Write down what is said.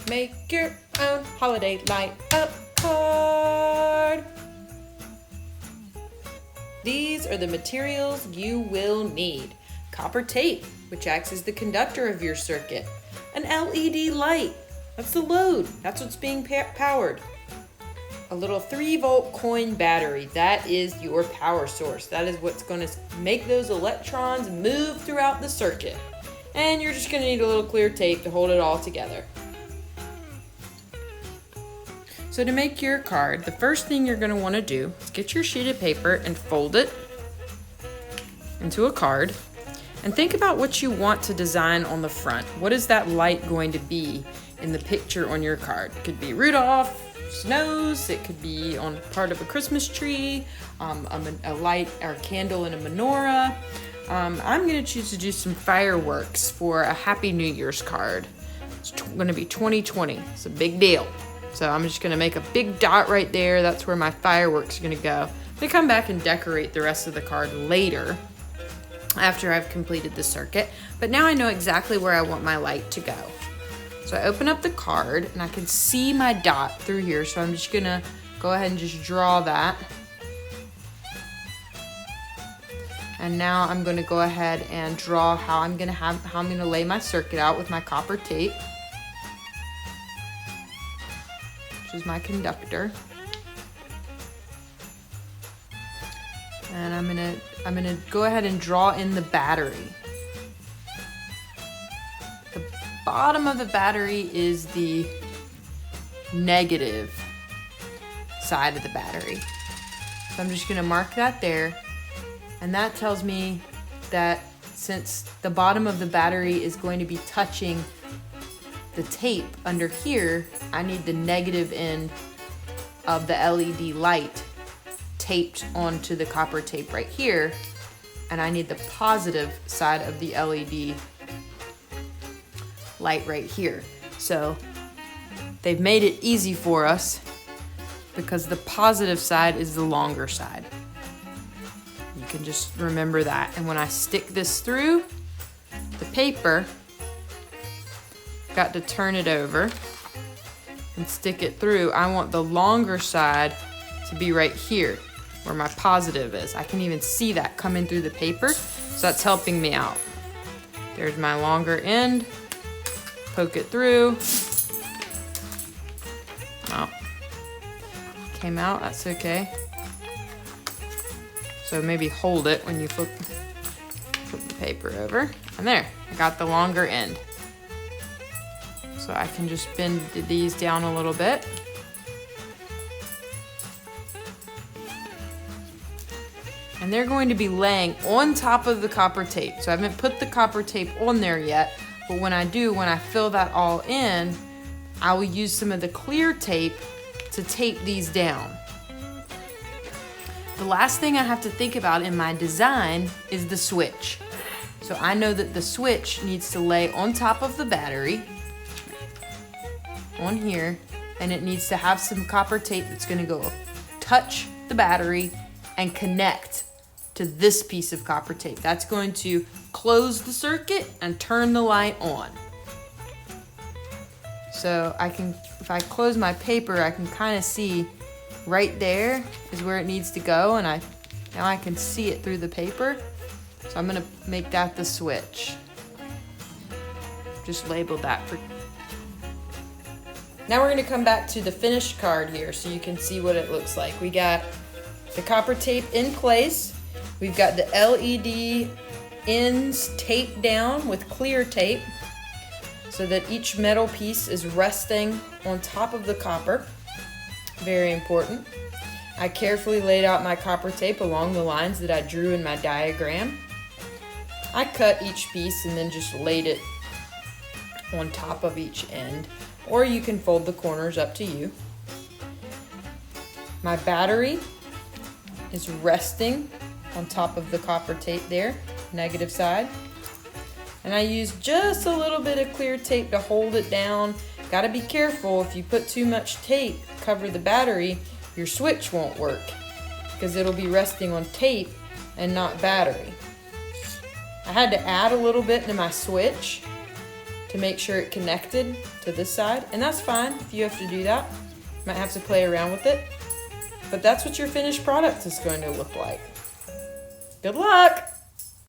Make your own holiday light up card. These are the materials you will need. Copper tape, which acts as the conductor of your circuit. An LED light, that's the load, that's what's being powered. A little 3-volt coin battery, that is your power source. That is what's going to make those electrons move throughout the circuit. And you're just going to need a little clear tape to hold it all together. So to make your card, the first thing you're going to want to do is get your sheet of paper and fold it into a card. And think about what you want to design on the front. What is that light going to be in the picture on your card? It could be Rudolph's nose, it could be on part of a Christmas tree, a light or candle in a menorah. I'm going to choose to do some fireworks for a Happy New Year's card. It's going to be 2020. It's a big deal. So I'm just going to make a big dot right there. That's where my fireworks are going to go. I'm going to come back and decorate the rest of the card later after I've completed the circuit. But now I know exactly where I want my light to go. So I open up the card and I can see my dot through here. So I'm just going to go ahead and just draw that. And now I'm going to go ahead and draw how I'm going to lay my circuit out with my copper tape, which is my conductor. And I'm gonna go ahead and draw in the battery. The bottom of the battery is the negative side of the battery. So I'm just gonna mark that there. And that tells me that since the bottom of the battery is going to be touching the tape under here, I need the negative end of the LED light taped onto the copper tape right here, and I need the positive side of the LED light right here. So they've made it easy for us because the positive side is the longer side. You can just remember that. And when I stick this through the paper, got to turn it over and stick it through. I want the longer side to be right here where my positive is. I can even see that coming through the paper, so that's helping me out. There's my longer end. Poke it through. Oh, came out, that's okay. So maybe hold it when you flip the paper over. And there, I got the longer end. So I can just bend these down a little bit. And they're going to be laying on top of the copper tape. So I haven't put the copper tape on there yet, but when I do, when I fill that all in, I will use some of the clear tape to tape these down. The last thing I have to think about in my design is the switch. So I know that the switch needs to lay on top of the battery, on here, and it needs to have some copper tape that's going to go touch the battery and connect to this piece of copper tape. That's going to close the circuit and turn the light on. So I can, if I close my paper, I can kind of see right there is where it needs to go, and now I can see it through the paper. So I'm gonna make that the switch. Just label that for. Now we're gonna come back to the finished card here so you can see what it looks like. We got the copper tape in place. We've got the LED ends taped down with clear tape so that each metal piece is resting on top of the copper. Very important. I carefully laid out my copper tape along the lines that I drew in my diagram. I cut each piece and then just laid it on top of each end, or you can fold the corners, up to you. My battery is resting on top of the copper tape there, negative side. And I used just a little bit of clear tape to hold it down. Gotta be careful, if you put too much tape to cover the battery, your switch won't work because it'll be resting on tape and not battery. I had to add a little bit to my switch to make sure it connected to this side. And that's fine if you have to do that. Might have to play around with it. But that's what your finished product is going to look like. Good luck!